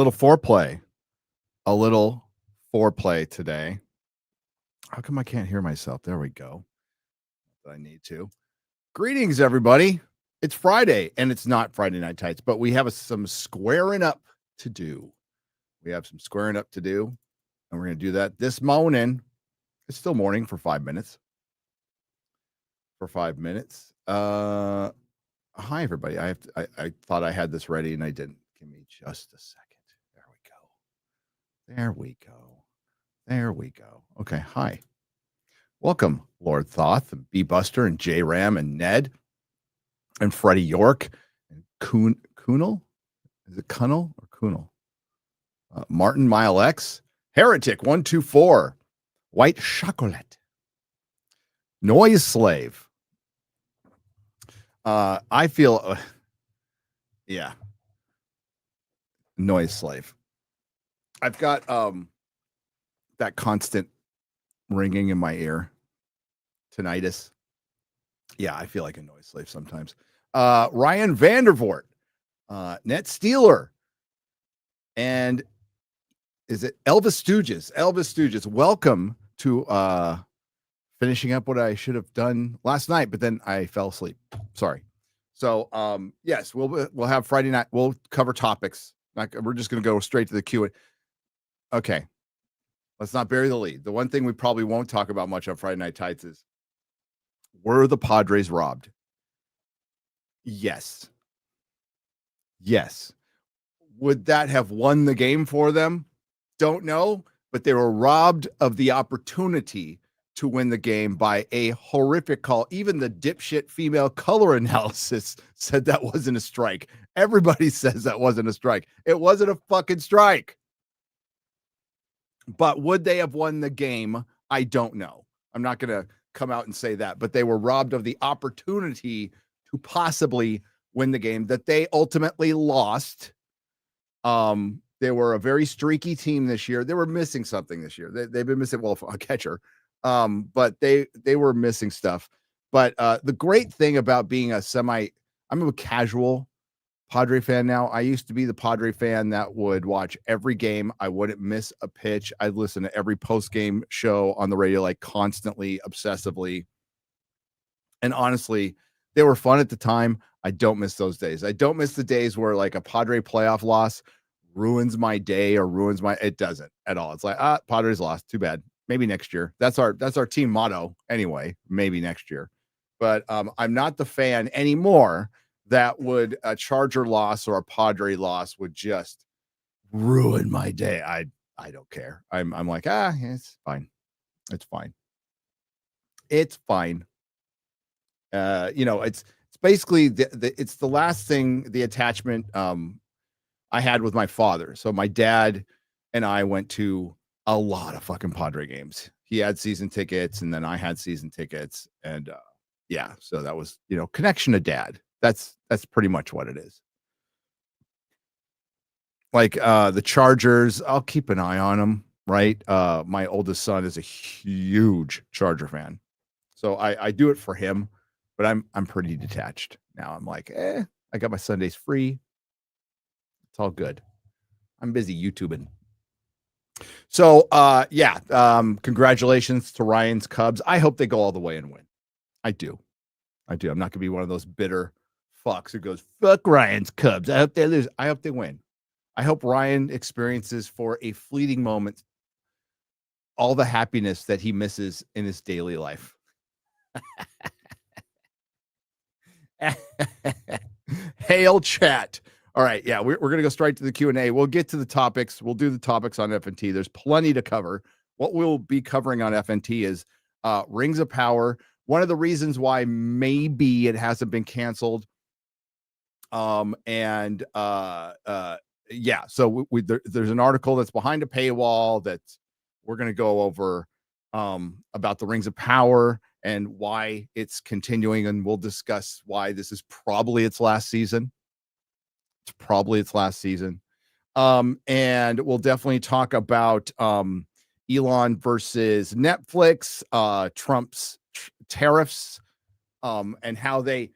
little foreplay. A little foreplay today. How come I can't hear myself? There we go. I need to. Greetings, everybody. It's Friday, and it's not Friday Night Tights, but we have some squaring up to do. We have some squaring up to do, and we're going to do that this morning. It's still morning for 5 minutes. Hi, everybody. I thought I had this ready, and I didn't. Give me just a second. There we go. Okay, hi. Welcome, Lord Thoth, and B Buster, and J Ram, and Ned, and Freddie York, and Kunal. Is it Kunnel or Kunal? Martin Mile X, Heretic 124, White Chocolate, Noise Slave. I feel, Noise Slave. I've got that constant ringing in my ear, tinnitus. Yeah, I feel like a noise slave sometimes. Ryan Vandervoort, Net Steeler, and is it Elvis Stooges? Welcome to finishing up what I should have done last night, but then I fell asleep. Sorry. So yes, we'll have Friday night. We'll cover topics. We're just going to go straight to the Q&A. Okay. Let's not bury the lead. The one thing we probably won't talk about much on Friday Night Tights is, were the Padres robbed? Yes. Would that have won the game for them? Don't know, but they were robbed of the opportunity to win the game by a horrific call. Even the dipshit female color analysis said that wasn't a strike. Everybody says that wasn't a strike. It wasn't a fucking strike. But would they have won the game? I don't know. I'm not going to come out and say that, but they were robbed of the opportunity to possibly win the game that they ultimately lost. They were a very streaky team this year. They were missing something this year. They've been missing, a catcher, but they were missing stuff. But the great thing about being I'm a casual Padre fan now. I used to be the Padre fan that would watch every game. I wouldn't miss a pitch. I'd listen to every post-game show on the radio, like constantly, obsessively. And honestly, they were fun at the time. I don't miss those days. I don't miss the days where like a Padre playoff loss ruins my day or it doesn't at all. It's like, Padres lost. Too bad. Maybe next year. That's our team motto anyway. Maybe next year. But I'm not the fan anymore that would a Charger loss or a Padre loss would just ruin my day. I don't care. I'm like, it's fine. It's fine. It's fine. It's basically it's the last thing, the attachment I had with my father. So my dad and I went to a lot of fucking Padre games. He had season tickets, and then I had season tickets, and so that was, connection to dad. That's pretty much what it is. Like the Chargers, I'll keep an eye on them, right? My oldest son is a huge Charger fan, so I do it for him, but I'm pretty detached now. I'm like, I got my Sundays free. It's all good. I'm busy YouTubing. So congratulations to Ryan's Cubs. I hope they go all the way and win. I do. I'm not gonna be one of those bitter fucks who goes, fuck Ryan's Cubs. I hope they lose. I hope they win. I hope Ryan experiences for a fleeting moment all the happiness that he misses in his daily life. Hail chat. All right. Yeah, we're going to go straight to the Q&A. We'll get to the topics. We'll do the topics on FNT. There's plenty to cover. What we'll be covering on FNT is Rings of Power. One of the reasons why maybe it hasn't been canceled. So there's an article that's behind a paywall that we're going to go over about the Rings of Power and why it's continuing, and we'll discuss why this is probably its last season. And we'll definitely talk about Elon versus Netflix, Trump's tariffs, and how they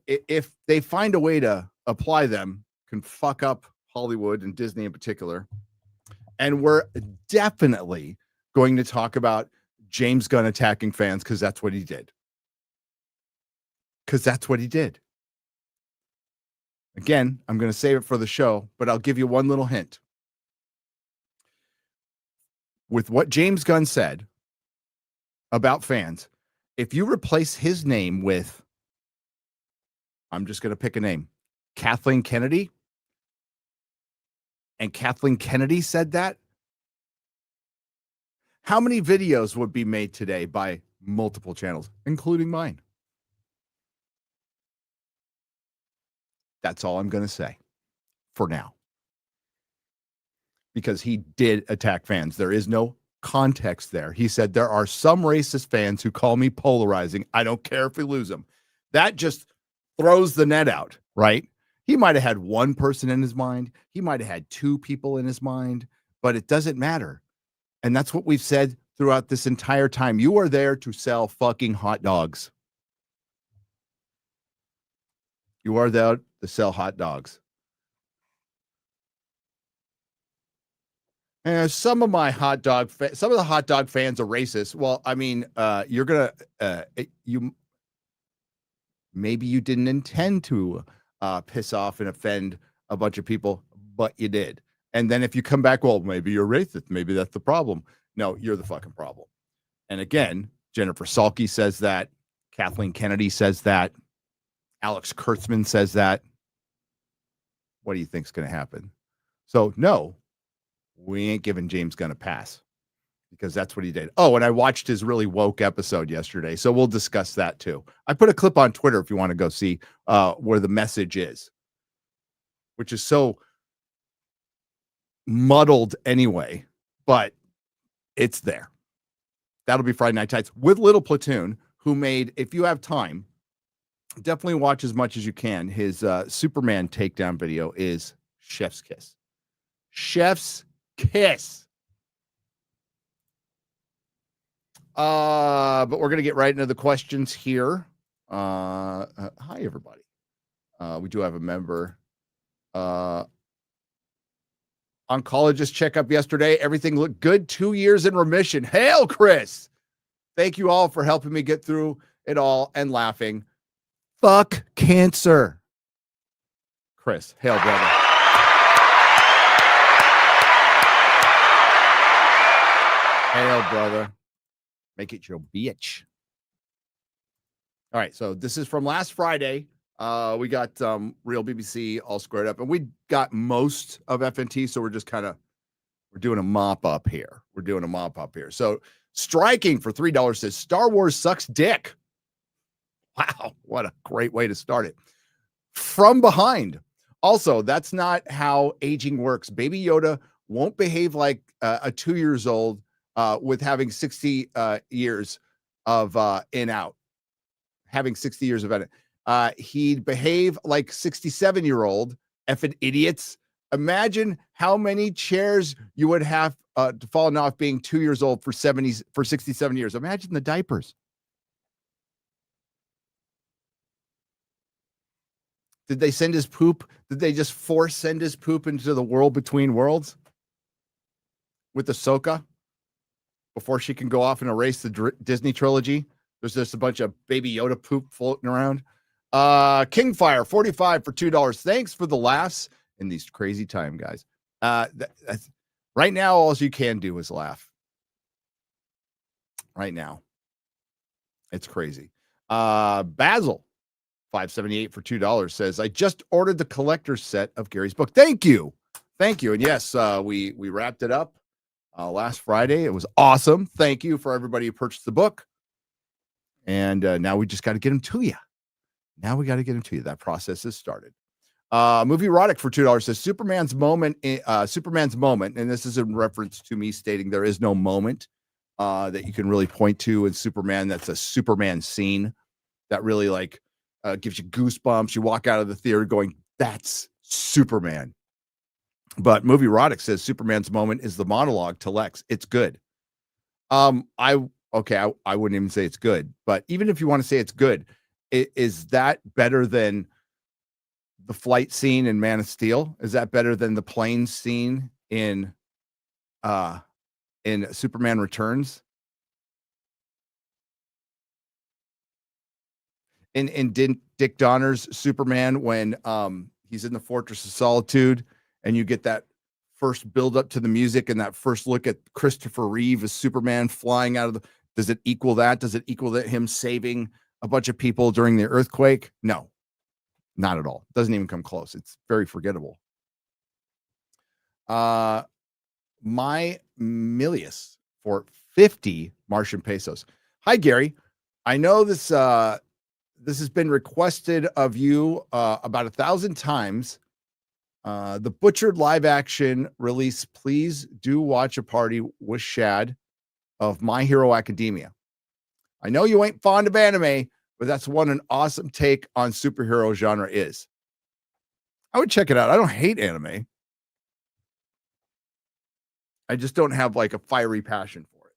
if they find a way to apply them, can fuck up Hollywood and Disney in particular. And we're definitely going to talk about James Gunn attacking fans because that's what he did. Again, I'm going to save it for the show, but I'll give you one little hint. With what James Gunn said about fans, if you replace his name with, I'm just going to pick a name, Kathleen Kennedy, and Kathleen Kennedy said that, how many videos would be made today by multiple channels, including mine? That's all I'm going to say for now. Because he did attack fans. There is no context there. He said, there are some racist fans who call me polarizing. I don't care if we lose them. That just throws the net out, right? He might have had one person in his mind. He might have had two people in his mind, but it doesn't matter. And that's what we've said throughout this entire time. You are there to sell fucking hot dogs. You are there to sell hot dogs. And some of the hot dog fans are racist. Well, I mean, you're gonna maybe you didn't intend to piss off and offend a bunch of people, but you did. And then if you come back, well, maybe you're racist. Maybe that's the problem. No, you're the fucking problem. And again, Jennifer Salke says that. Kathleen Kennedy says that. Alex Kurtzman says that. What do you think's going to happen? So no, we ain't giving James Gunn a pass because that's what he did. Oh, and I watched his really woke episode yesterday, so we'll discuss that too. I put a clip on Twitter if you want to go see where the message is, which is so muddled anyway, but it's there. That'll be Friday Night Tights with Little Platoon, who made, if you have time, definitely watch as much as you can. His Superman takedown video is chef's kiss. Chef's kiss. But we're going to get right into the questions here. Hi, everybody. We do have a member. Oncologist checkup yesterday. Everything looked good. 2 years in remission. Hail, Chris. Thank you all for helping me get through it all and laughing. Fuck cancer. Chris, hail, brother. Hail, brother. Make it your bitch. All right, so this is from last Friday. We got Real BBC all squared up, and we got most of FNT, so we're just we're doing a mop up here. So Striking for $3 says Star Wars sucks dick. Wow, what a great way to start it. From behind. Also, that's not how aging works. Baby Yoda won't behave like a 2 years old with having 60 years of in out. Having 60 years of edit. He'd behave like 67-year-old effing idiots. Imagine how many chairs you would have to fallen off being 2 years old for 67 years. Imagine the diapers. Did they send his poop? Did they just force send his poop into the world between worlds with Ahsoka before she can go off and erase the Disney trilogy? There's just a bunch of Baby Yoda poop floating around. Kingfire 45 for $2. Thanks for the laughs in these crazy time, guys. Right now, all you can do is laugh. Right now, it's crazy. Basil 578 for $2 says, I just ordered the collector's set of Gary's book. Thank you. And yes, we wrapped it up last Friday. It was awesome. Thank you for everybody who purchased the book. And now we just got to get them to you. That process has started. Movie Erotic for $2 says Superman's moment, and this is in reference to me stating there is no moment that you can really point to in Superman. That's a Superman scene that really gives you goosebumps. You walk out of the theater going, that's Superman. But Movie Erotic says Superman's moment is the monologue to Lex. It's good. I wouldn't even say it's good, but even if you want to say it's good, is that better than the flight scene in Man of Steel? Is that better than the plane scene in Superman Returns? In Dick Donner's Superman, when he's in the Fortress of Solitude, and you get that first build up to the music and that first look at Christopher Reeve as Superman flying out of the. Does it equal that? Does it equal that him saving a bunch of people during the earthquake? No, not at all. Doesn't even come close. It's very forgettable. My Milius for 50 Martian pesos. Hi, Gary. I know this has been requested of you about 1,000 times. The butchered live action release. Please do watch a party with Shad of My Hero Academia. I know you ain't fond of anime, but that's what an awesome take on superhero genre is. I would check it out. I don't hate anime. I just don't have like a fiery passion for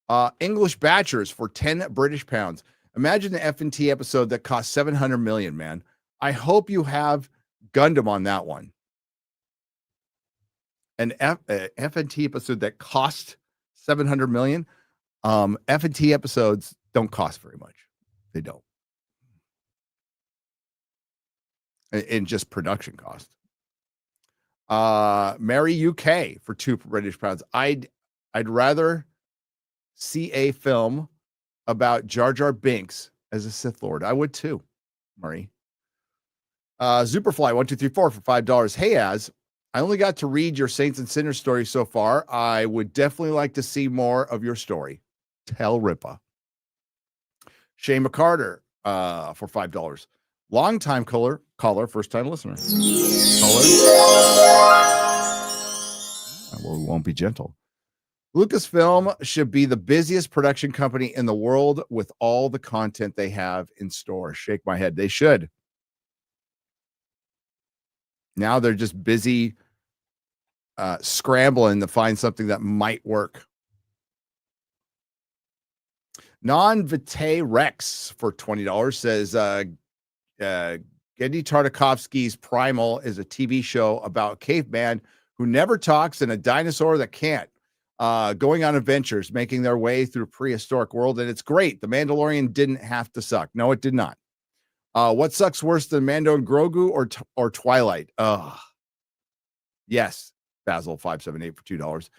it. English Batchers for 10 British pounds. Imagine the FNT episode that cost 700 million, man. I hope you have Gundam on that one. An FNT episode that cost 700 million. FNT episodes don't cost very much. They don't. In just production cost. Mary UK for 2 British pounds. I'd rather see a film about Jar Jar Binks as a Sith Lord. I would too, Murray. Superfly1234 for $5. Hey, I only got to read your Saints and Sinners story so far. I would definitely like to see more of your story. Tell Ripa. Shane McCarter for $5. Long-time caller, first-time listener. Well, we won't be gentle. Lucasfilm should be the busiest production company in the world with all the content they have in store. Shake my head. They should. Now they're just busy scrambling to find something that might work. Non-Vitae Rex for $20 says Genndy Tartakovsky's Primal is a TV show about a caveman who never talks and a dinosaur that can't. Going on adventures, making their way through prehistoric world, and it's great. The Mandalorian didn't have to suck. No, it did not. What sucks worse than Mando and Grogu or Twilight? Yes, Basil 578 for $2.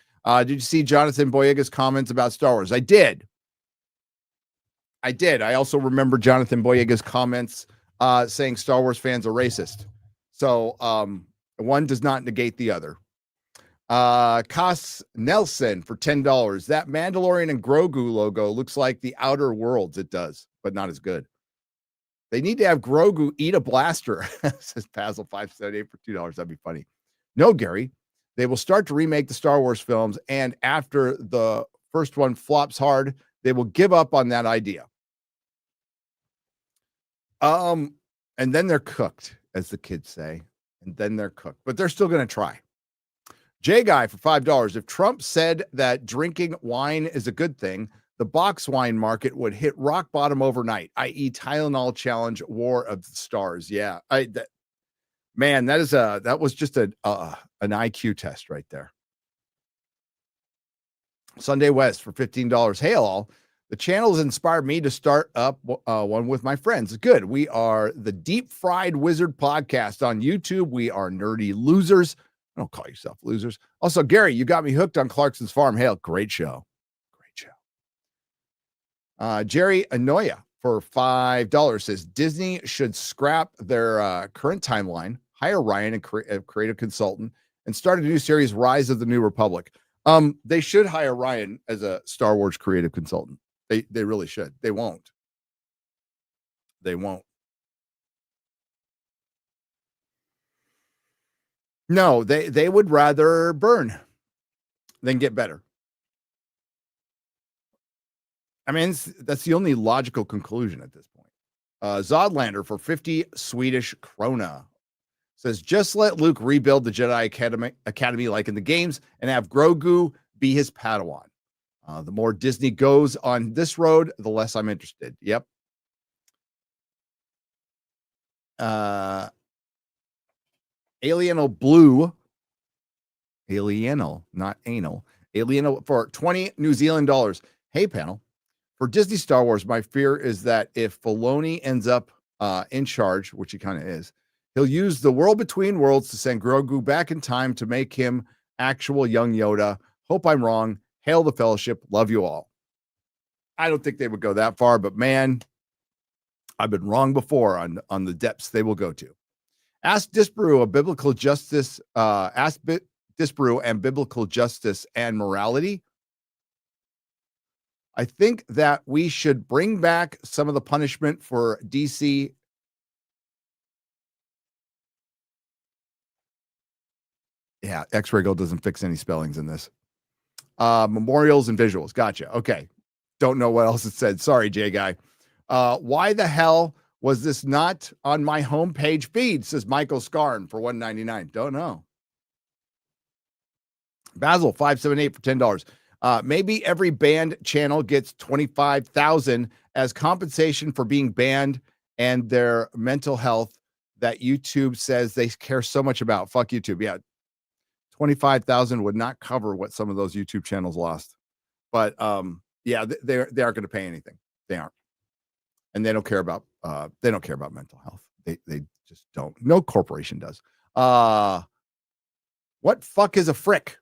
Did you see Jonathan Boyega's comments about Star Wars? I did. I also remember Jonathan Boyega's comments saying Star Wars fans are racist. So one does not negate the other. Cos Nelson for $10. That Mandalorian and Grogu logo looks like the Outer Worlds. It does, but not as good. They need to have Grogu eat a blaster, says Basil 578 for $2. That'd be funny. No, Gary. They will start to remake the Star Wars films, and after the first one flops hard, they will give up on that idea. And then they're cooked, as the kids say. And then they're cooked. But they're still going to try. J Guy for $5. If Trump said that drinking wine is a good thing, the box wine market would hit rock bottom overnight, i.e. Tylenol Challenge War of the Stars. Yeah. That was just an IQ test right there. Sunday West for $15. Hey, all. The channel has inspired me to start up one with my friends. Good. We are the Deep Fried Wizard podcast on YouTube. We are nerdy losers. Don't call yourself losers. Also, Gary, you got me hooked on Clarkson's Farm. Hail, great show. Great show. Jerry Anoya for $5 says Disney should scrap their current timeline, hire Ryan, a creative consultant, and start a new series, Rise of the New Republic. They should hire Ryan as a Star Wars creative consultant. They really should. They won't. No, they would rather burn than get better. I mean, that's the only logical conclusion at this point. Zodlander for 50 Swedish krona says, just let Luke rebuild the Jedi Academy like in the games and have Grogu be his Padawan. The more Disney goes on this road, the less I'm interested. Yep. Alienal Blue. Alienal, not anal. Alienal for 20 New Zealand dollars. Hey, panel. For Disney Star Wars, my fear is that if Filoni ends up in charge, which he kind of is, he'll use the world between worlds to send Grogu back in time to make him actual young Yoda. Hope I'm wrong. Hail the Fellowship. Love you all. I don't think they would go that far, but man, I've been wrong before on the depths they will go to. Ask Disparu a biblical justice. Disparu and biblical justice and morality. I think that we should bring back some of the punishment for DC. Yeah, X-Ray Go doesn't fix any spellings in this. Memorials and visuals. Gotcha. Okay. Don't know what else it said. Sorry, Jay Guy. Why the hell was this not on my homepage feed? Says Michael Scarn for $1.99. Don't know. Basil 578 for $10. Maybe every banned channel gets 25,000 as compensation for being banned and their mental health that YouTube says they care so much about. Fuck YouTube. Yeah. 25,000 would not cover what some of those YouTube channels lost. But yeah, they aren't going to pay anything. They aren't. And they don't care about mental health. They just don't. No corporation does. What fuck is a frick?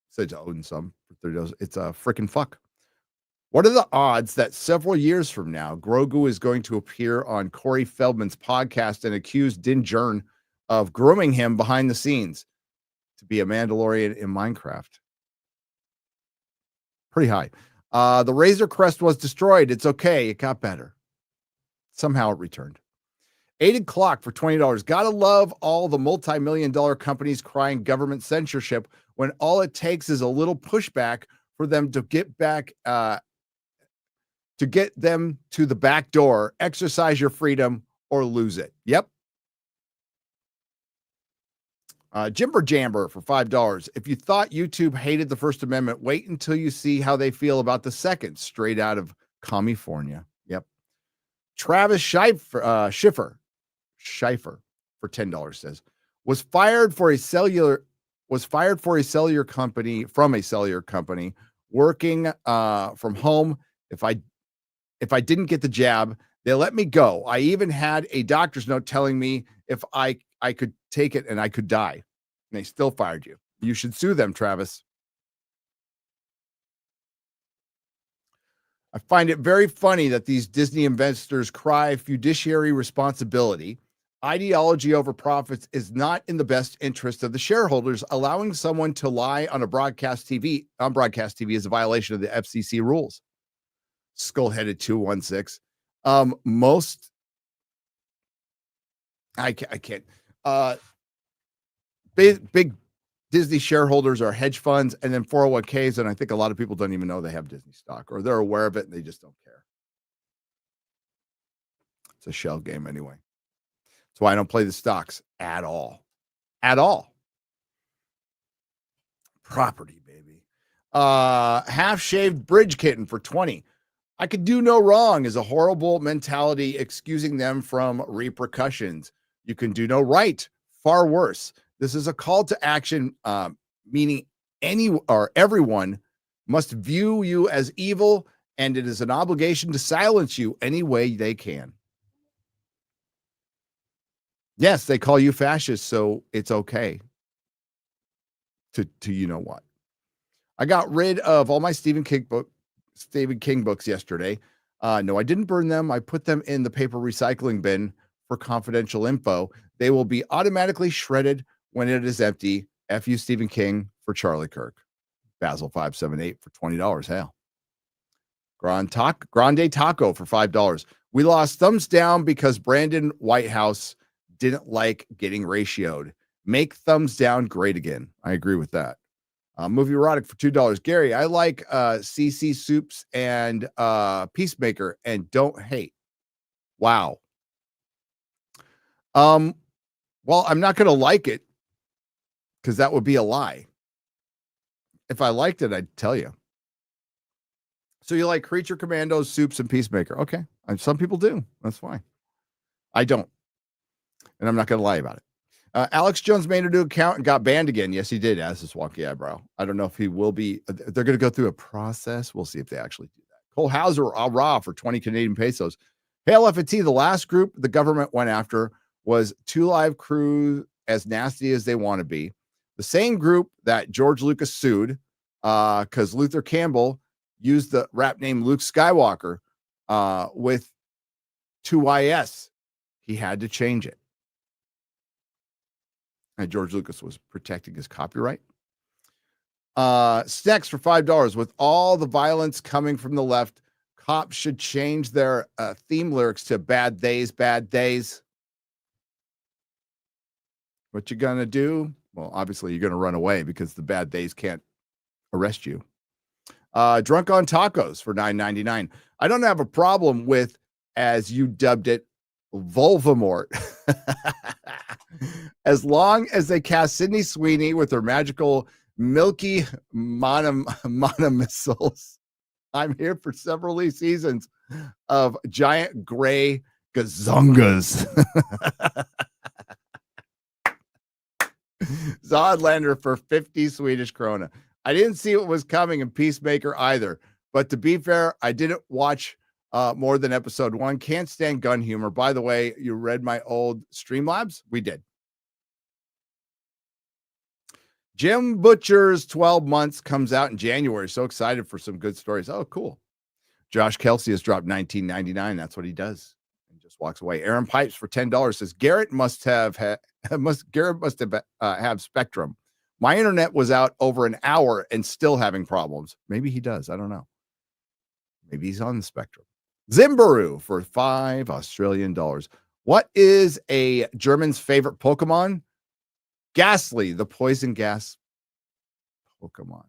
Said to Odin some for $30. It's a frickin' fuck. What are the odds that several years from now, Grogu is going to appear on Corey Feldman's podcast and accuse Din Djarin of grooming him behind the scenes to be a Mandalorian in Minecraft? Pretty high. The Razor Crest was destroyed. It's okay. It got better. Somehow it returned. 8 o'clock for $20. Gotta love all the multi-million-dollar companies crying government censorship when all it takes is a little pushback for them to get back, to get them to the back door. Exercise your freedom or lose it. Yep. Jimber Jamber for $5. If you thought YouTube hated the First Amendment, wait until you see how they feel about the second. Straight out of California. Yep. Travis Schiffer for $10 says was fired from a cellular company working from home. If I didn't get the jab, they let me go. I even had a doctor's note telling me if I could take it and I could die. And they still fired you. You should sue them, Travis. I find it very funny that these Disney investors cry fiduciary responsibility. Ideology over profits is not in the best interest of the shareholders. Allowing someone to lie on broadcast TV is a violation of the FCC rules. Skull-headed 216. I can't. Big Disney shareholders are hedge funds and then 401ks, and I think a lot of people don't even know they have Disney stock, or they're aware of it and they just don't care. It's a shell game anyway. That's why I don't play the stocks at all. At all. Property, baby. Half-shaved bridge kitten for 20. I could do no wrong is a horrible mentality, excusing them from repercussions. You can do no right, far worse. This is a call to action, meaning everyone must view you as evil, and it is an obligation to silence you any way they can. Yes, they call you fascist, so it's okay to you know what. I got rid of all my Stephen King books yesterday. No, I didn't burn them. I put them in the paper recycling bin for confidential info. They will be automatically shredded when it is empty. F you, Stephen King, for Charlie Kirk. Basil 578 for $20. Hell. Grande Taco for $5. We lost thumbs down because Brandon Whitehouse didn't like getting ratioed. Make thumbs down great again. I agree with that. Movie Erotic for $2. Gary, I like CC Soups and Peacemaker and don't hate. Wow. Well, I'm not going to like it because that would be a lie. If I liked it, I'd tell you. So you like Creature Commandos, Soups, and Peacemaker. Okay. Some people do. That's fine. I don't. And I'm not going to lie about it. Alex Jones made a new account and got banned again. Yes, he did, as his wonky eyebrow. I don't know if he will be. They're going to go through a process. We'll see if they actually do that. Cole Hauser, raw for 20 Canadian pesos. Hail FNT, the last group the government went after was Two Live Crew, as nasty as they want to be. The same group that George Lucas sued because Luther Campbell used the rap name Luke Skywalker with 2YS. He had to change it. And George Lucas was protecting his copyright. Snacks for $5. With all the violence coming from the left, cops should change their theme lyrics to bad days, bad days. What you gonna do? Well, obviously you're gonna run away because the bad days can't arrest you. Drunk on tacos for $9.99. I don't have a problem with, as you dubbed it, Volvamort. As long as they cast Sydney Sweeney with her magical milky mana missiles, I'm here for several seasons of giant gray gazongas. Zodlander for 50 Swedish krona. I didn't see what was coming in Peacemaker either, but to be fair, I didn't watch more than episode 1. Can't stand Gunn humor. By the way, you read my old Streamlabs? We did. Jim Butcher's 12 Months comes out in January. So excited for some good stories. Oh, cool. Josh Kelsey has dropped $19.99. That's what he does. And just walks away. Aaron Pipes for $10 says Garrett must have Spectrum. My internet was out over an hour and still having problems. Maybe he does. I don't know. Maybe he's on the Spectrum. Zimbaru for $5 Australian. What is a German's favorite Pokemon? Ghastly, the poison gas Pokemon.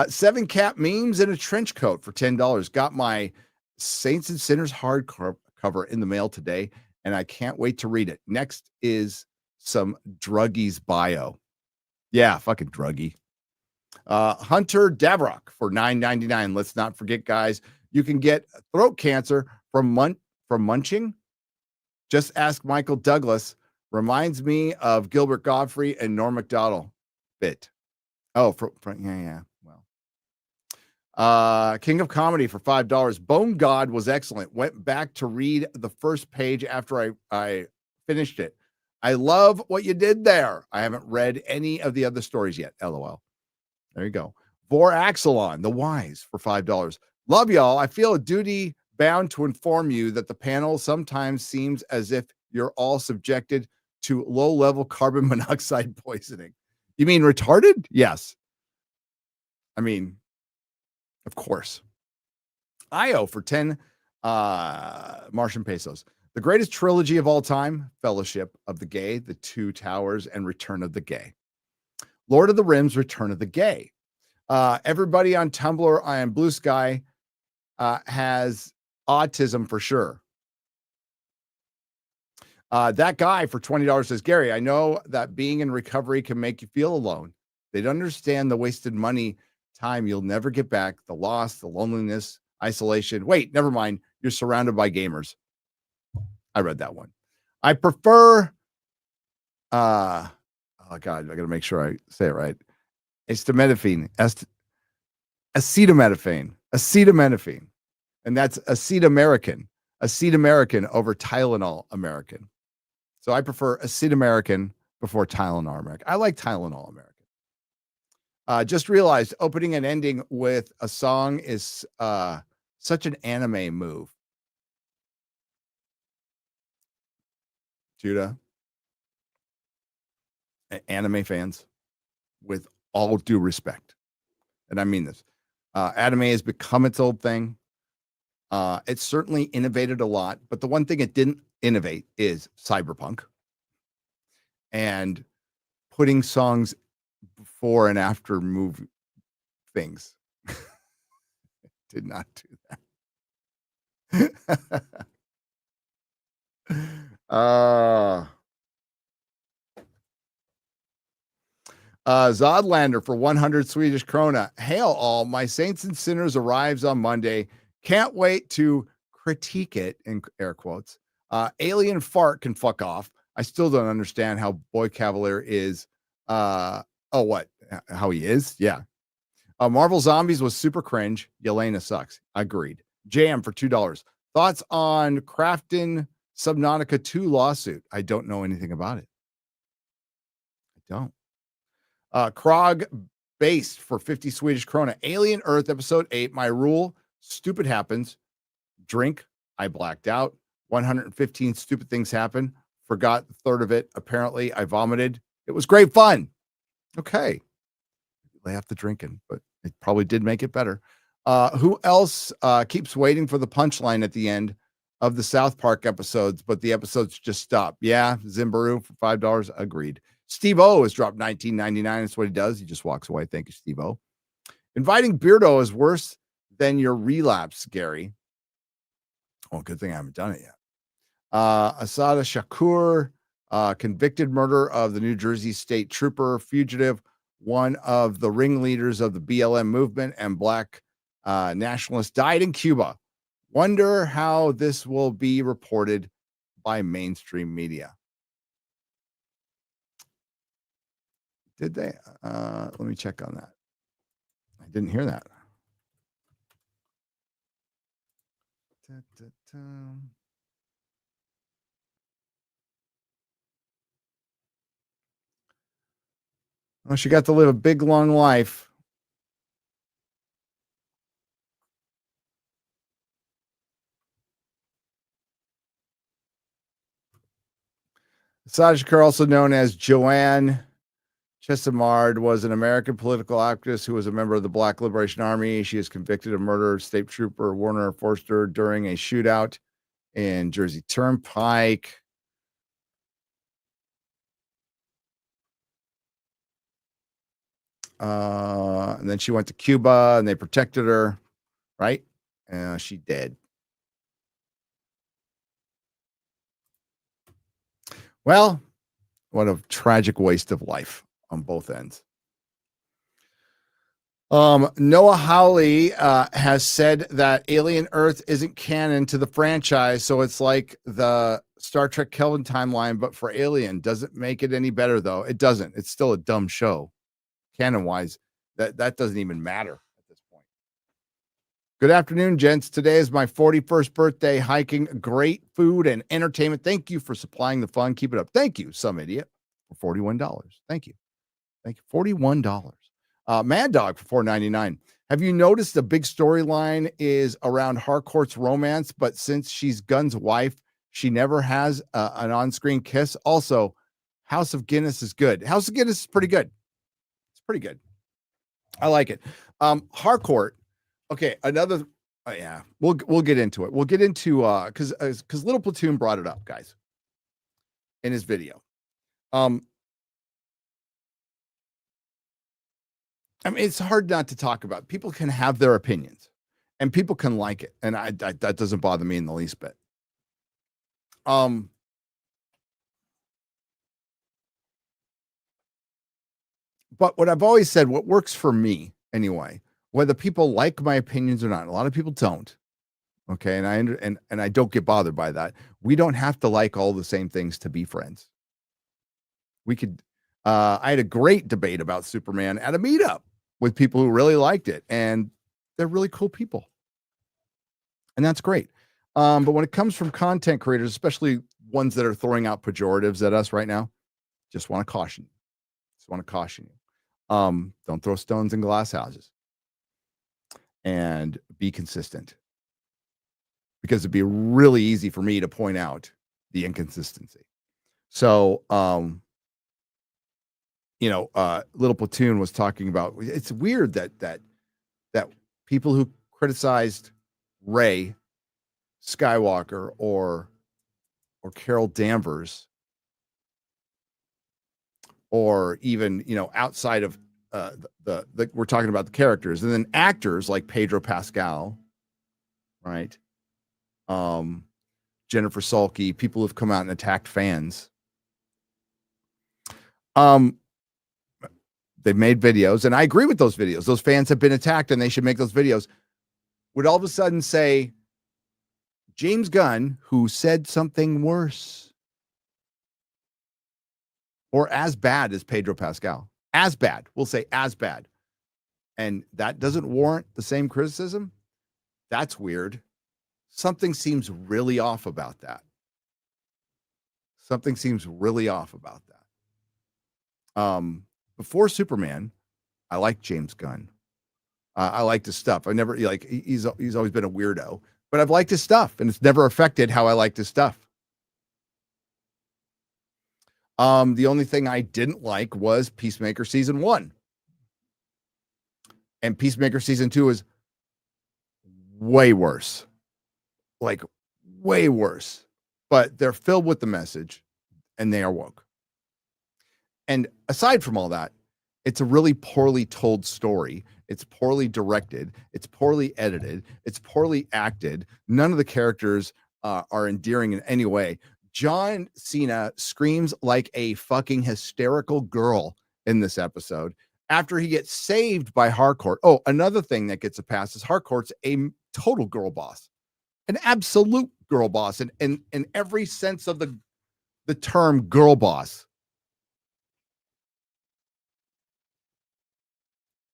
7 cat memes in a trench coat for $10. Got my Saints and Sinners hardcover in the mail today, and I can't wait to read it. Next is some druggies bio. Yeah, fucking druggie. Hunter Davrock for $9.99. Let's not forget, guys, you can get throat cancer from munching. Just ask Michael Douglas. Reminds me of Gilbert Gottfried and Norm Macdonald bit. Oh, yeah. Well, King of Comedy for $5. Bone God was excellent. Went back to read the first page after I finished it. I love what you did there. I haven't read any of the other stories yet. LOL. There you go. Vor Axelon, The Wise for $5. Love y'all. I feel a duty bound to inform you that the panel sometimes seems as if you're all subjected to low-level carbon monoxide poisoning. You mean retarded? Yes. I mean, of course. Io for 10 Martian pesos. The greatest trilogy of all time, Fellowship of the Gay, The Two Towers, and Return of the Gay. Lord of the Rings, Return of the Gay. Everybody on Tumblr and Blue Sky has autism for sure. That guy for $20 says, Gary, I know that being in recovery can make you feel alone. They don't understand the wasted money, time you'll never get back, the loss, the loneliness, isolation. Wait, never mind. You're surrounded by gamers. I read that one. I prefer, oh God, I got to make sure I say it right. Acetaminophen. And that's Acetamerican over Tylenol American. So I prefer Acetamerican before Tylenol American. I like Tylenol American. Just realized opening and ending with a song is such an anime move. Judah, anime fans, with all due respect, and I mean this, anime has become its old thing. It's certainly innovated a lot, but the one thing it didn't innovate is cyberpunk and putting songs before and after movie things. Did not do that. Zodlander for 100 Swedish krona. Hail all, my Saints and Sinners arrives on Monday. Can't wait to critique it, in air quotes. Alien Fart can fuck off. I still don't understand how Boy Cavalier is. What? How he is? Yeah. Marvel Zombies was super cringe. Yelena sucks. Agreed. Jam for $2. Thoughts on Crafton Subnautica 2 lawsuit? I don't know anything about it. I don't. Krog based for 50 Swedish krona. Alien Earth episode 8. My rule: stupid happens. Drink. I blacked out. 115 stupid things happen. Forgot the third of it. Apparently, I vomited. It was great fun. Okay. Lay off the drinking, but it probably did make it better. Who else keeps waiting for the punchline at the end of the South Park episodes, but the episodes just stop? Yeah, Zimbaru for $5. Agreed. Steve O has dropped $19.99. That's what he does. He just walks away. Thank you, Steve O. Inviting Beardo is worse than your relapse, Gary. Oh, good thing I haven't done it yet. Asada Shakur, convicted murder of the New Jersey state trooper fugitive, one of the ringleaders of the BLM movement and black nationalists, died in Cuba. Wonder how this will be reported by mainstream media. Did they? Let me check on that. I didn't hear that. Well, she got to live a big, long life. Asada Shakur, also known as Joanne Chesimard, was an American political activist who was a member of the Black Liberation Army. She is convicted of murder of state trooper Warner Forster during a shootout in Jersey Turnpike. And then she went to Cuba and they protected her, right? She dead. Well, what a tragic waste of life on both ends. Noah Hawley has said that Alien Earth isn't canon to the franchise, so it's like the Star Trek Kelvin timeline, but for Alien. Doesn't make it any better, though. It doesn't. It's still a dumb show. Canon-wise, that doesn't even matter at this point. Good afternoon, gents. Today is my 41st birthday. Hiking, great food and entertainment. Thank you for supplying the fun. Keep it up. Thank you, some idiot, for $41. Thank you. $41. Mad Dog for $4.99. Have you noticed the big storyline is around Harcourt's romance, but since she's Gunn's wife, she never has an on-screen kiss? Also, House of Guinness is good. House of Guinness is pretty good. It's pretty good. I like it. Harcourt. Okay, another. Yeah, we'll get into it. We'll get into because Little Platoon brought it up, guys, in his video. I mean, it's hard not to talk about. People can have their opinions, and people can like it, and that doesn't bother me in the least bit. But what I've always said, what works for me anyway, whether people like my opinions or not, a lot of people don't. Okay, and I don't get bothered by that. We don't have to like all the same things to be friends. We could. I had a great debate about Superman at a meetup with people who really liked it, and they're really cool people, and that's great. But when it comes from content creators, especially ones that are throwing out pejoratives at us right now, just want to caution you. Don't throw stones in glass houses, and be consistent, because it'd be really easy for me to point out the inconsistency. So, Little Platoon was talking about, it's weird that people who criticized Rey Skywalker or Carol Danvers, or even, outside of we're talking about the characters, and then actors like Pedro Pascal, right? Jennifer Salke, people who've come out and attacked fans. They've made videos, and I agree with those videos. Those fans have been attacked, and they should make those videos. Would all of a sudden say James Gunn, who said something worse or as bad as Pedro Pascal. As bad. We'll say as bad. And that doesn't warrant the same criticism. That's weird. Something seems really off about that. Something seems really off about that. Before Superman, I liked James Gunn. I liked his stuff. I never like he's always been a weirdo, but I've liked his stuff, and it's never affected how I liked his stuff. The only thing I didn't like was Peacemaker season 1. And Peacemaker season 2 is way worse. Like way worse. But they're filled with the message and they are woke. And aside from all that, it's a really poorly told story. It's poorly directed. It's poorly edited. It's poorly acted. None of the characters are endearing in any way. John Cena screams like a fucking hysterical girl in this episode after he gets saved by Harcourt. Oh, another thing that gets a pass is Harcourt's a total girl boss, an absolute girl boss, and in every sense of the term girl boss.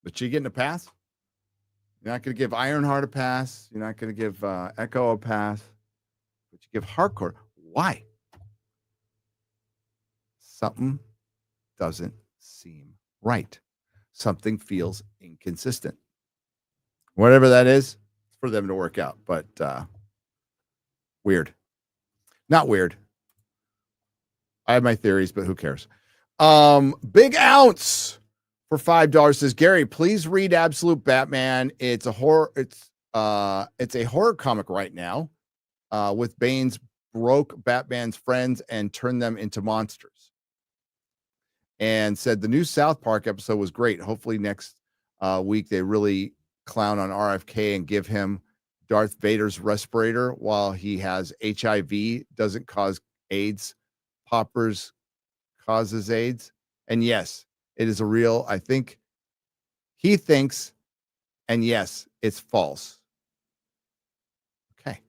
But she getting a pass? You're not going to give Ironheart a pass. You're not going to give Echo a pass. But you give Harcourt. Why? Something doesn't seem right. Something feels inconsistent. Whatever that is, it's for them to work out. But weird. Not weird. I have my theories, but who cares? Big Ounce for $5 says, Gary, please read Absolute Batman. It's a horror. It's a horror comic right now, with Bane's broke Batman's friends and turned them into monsters. And said the new South Park episode was great. Hopefully next week they really clown on RFK and give him Darth Vader's respirator while he has HIV. Doesn't cause AIDS. Poppers causes AIDS. And yes, it is a real, I think he thinks, and yes, it's false. Okay.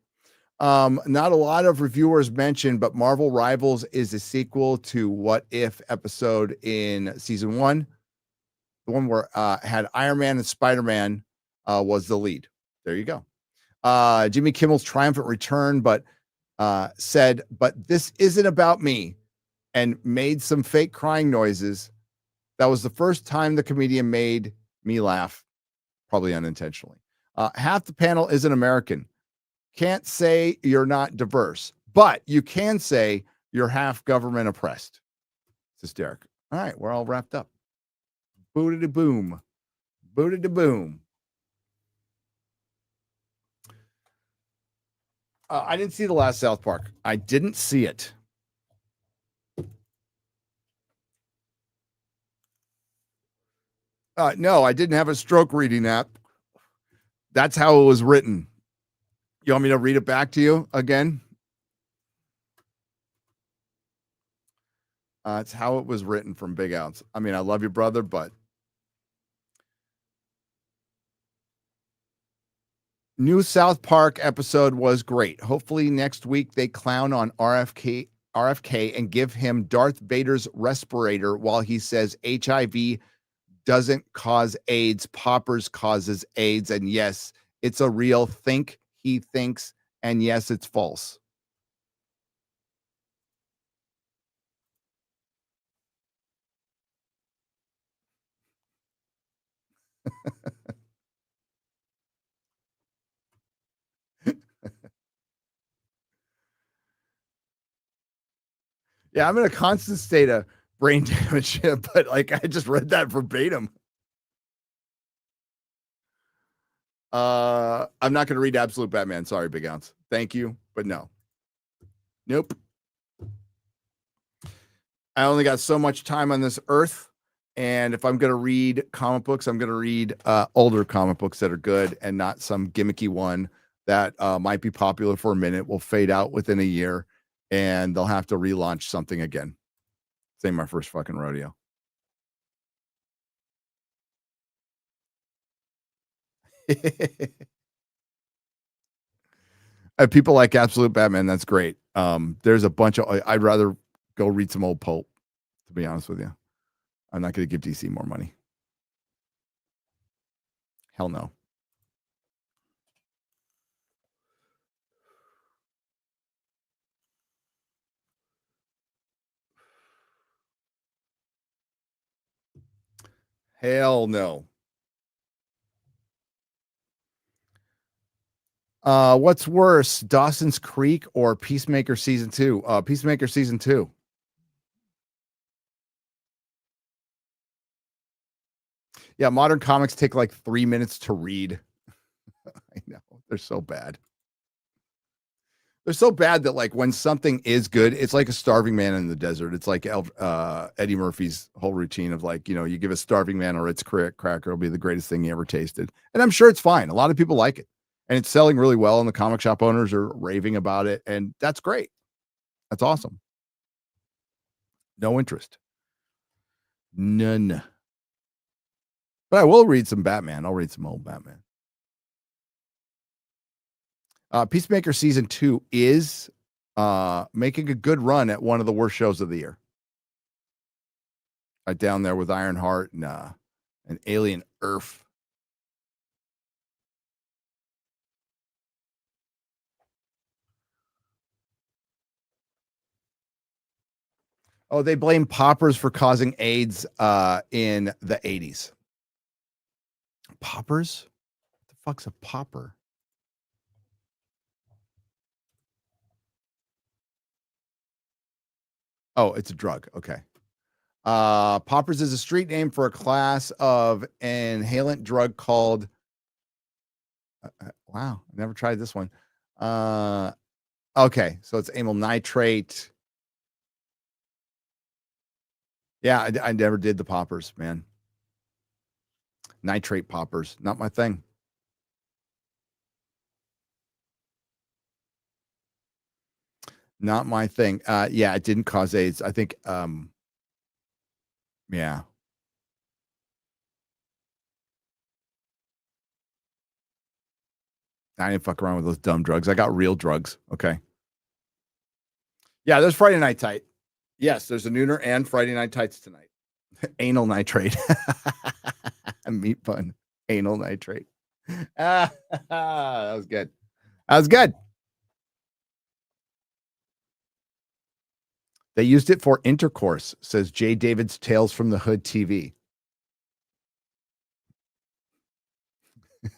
Not a lot of reviewers mentioned, but Marvel Rivals is a sequel to What If episode in season 1. The one where had Iron Man and Spider-Man was the lead. There you go. Jimmy Kimmel's triumphant return, but said, but this isn't about me, and made some fake crying noises. That was the first time the comedian made me laugh, probably unintentionally. Half the panel isn't American. Can't say you're not diverse, but you can say you're half government oppressed. Says Derek. All right, we're all wrapped up. Booty to boom. Booty to boom. I didn't see the last South Park. I didn't see it. No, I didn't have a stroke reading app. That's how it was written. You want me to read it back to you again? It's how it was written from Big Ounce. I mean, I love you, brother, but new South Park episode was great. Hopefully next week they clown on RFK and give him Darth Vader's respirator while he says HIV doesn't cause AIDS. Poppers causes AIDS. And yes, it's a real think. He thinks. And yes, it's false. Yeah, I'm in a constant state of brain damage, but like I just read that verbatim. I'm not going to read Absolute Batman. Sorry, Big Ounce. Thank you, but no. Nope. I only got so much time on this earth, and if I'm going to read comic books, I'm going to read older comic books that are good and not some gimmicky one that might be popular for a minute, will fade out within a year, and they'll have to relaunch something again. This ain't my first fucking rodeo. People like Absolute Batman. That's great. There's a bunch of. I'd rather go read some old pulp. To be honest with you, I'm not going to give DC more money. Hell no. Hell no. What's worse, Dawson's Creek or Peacemaker season 2? Peacemaker season 2. Yeah, modern comics take like 3 minutes to read. I know. They're so bad. They're so bad that like when something is good, it's like a starving man in the desert. It's like Eddie Murphy's whole routine of like, you give a starving man a Ritz cracker, it'll be the greatest thing he ever tasted. And I'm sure it's fine. A lot of people like it. And it's selling really well, and the comic shop owners are raving about it. And that's great. That's awesome. No interest. None. But I will read some Batman. I'll read some old Batman. Peacemaker season 2 is making a good run at one of the worst shows of the year. Right down there with Ironheart and Alien Earth. Oh, they blame poppers for causing AIDS in the 80s. Poppers? What the fuck's a popper? Oh, it's a drug. Okay. Poppers is a street name for a class of inhalant drug called. Wow, I never tried this one. Okay, so it's amyl nitrate. Yeah, I never did the poppers, man. Nitrate poppers, not my thing. Not my thing. Yeah, it didn't cause AIDS. I think. Yeah. I didn't fuck around with those dumb drugs. I got real drugs. Okay. Yeah, there's Friday Night Tight. Yes, there's a Nooner and Friday Night Tights tonight. Anal nitrate. Meat pun. Anal nitrate. That was good. That was good. They used it for intercourse, says Jay David's Tales from the Hood TV.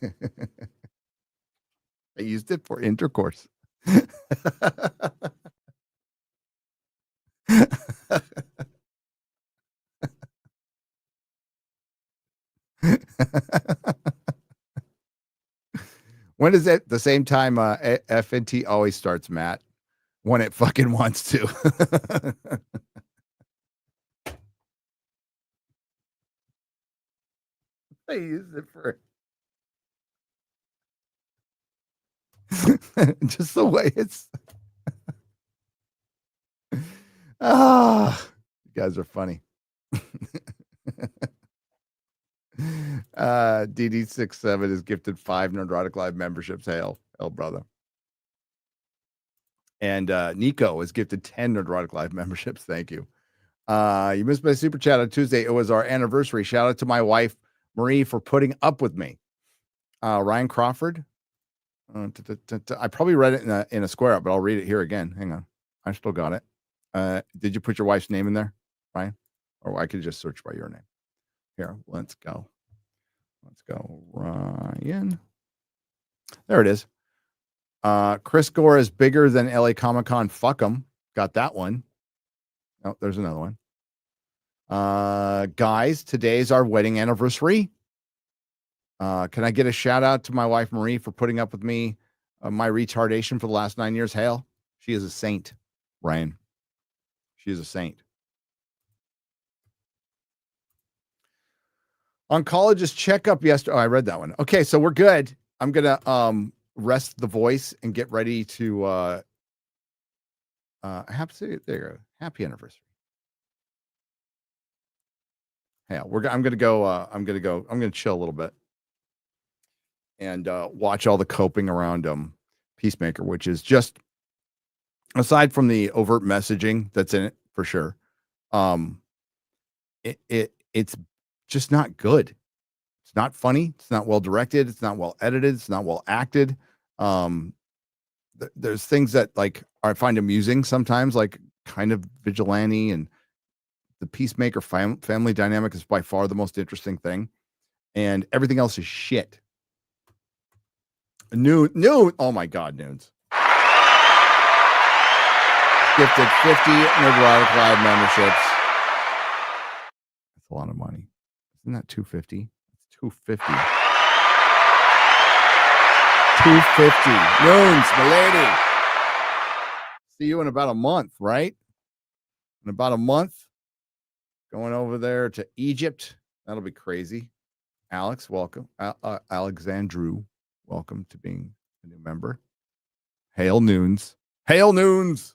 They used it for intercourse. When is it the same time FNT always starts, Matt? When it fucking wants to. They use it for just the way it's. You guys are funny. DD67 is gifted 5 Nerdrotic Live memberships. Hail, brother. And Nico is gifted 10 Nerdrotic Live memberships. Thank you. You missed my super chat on Tuesday. It was our anniversary. Shout out to my wife, Marie, for putting up with me. Ryan Crawford. I probably read it in a square up, but I'll read it here again. Hang on. I still got it. Did you put your wife's name in there, Ryan? Or I could just search by your name. Here, let's go. Let's go, Ryan. There it is. Chris Gore is bigger than LA Comic Con. Fuck him. Got that one. Oh, there's another one. Guys, today's our wedding anniversary. Can I get a shout out to my wife, Marie, for putting up with me, my retardation for the last 9 years? Hell, she is a saint, Ryan. She is a saint. Oncologist checkup yesterday. Oh, I read that one. Okay, so we're good. I'm gonna rest the voice and get ready to happy anniversary. Yeah, I'm gonna chill a little bit and watch all the coping around Peacemaker, which is just, aside from the overt messaging that's in it for sure, it's just not good. It's not funny. It's not well directed. It's not well edited. It's not well acted. There's things that like I find amusing sometimes, like kind of vigilante, and the Peacemaker family dynamic is by far the most interesting thing, and everything else is shit. Noon. Oh my God, Noons. Gifted 50 Nerdrotic Live memberships. That's a lot of money. Isn't that 250? It's 250. 250. Noons, milady. See you in about a month, right? In about a month. Going over there to Egypt. That'll be crazy. Alex, welcome. Alexandru, welcome to being a new member. Hail Noons. Hail Noons.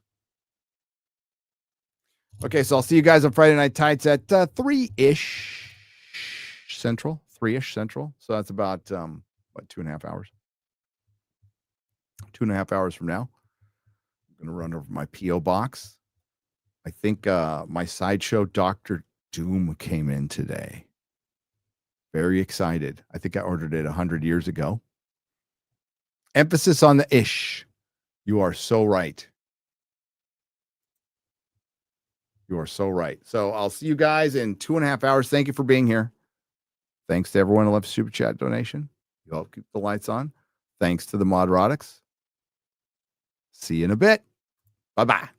Okay, so I'll see you guys on Friday Night Tights at 3-ish Central. 3-ish Central. So that's about, 2.5 hours? 2.5 hours from now. I'm going to run over my P.O. box. I think my sideshow Dr. Doom came in today. Very excited. I think I ordered it 100 years ago. Emphasis on the ish. You are so right. You are so right. So I'll see you guys in 2.5 hours. Thank you for being here. Thanks to everyone who left a super chat donation. You help keep the lights on. Thanks to the Modrotics. See you in a bit. Bye-bye.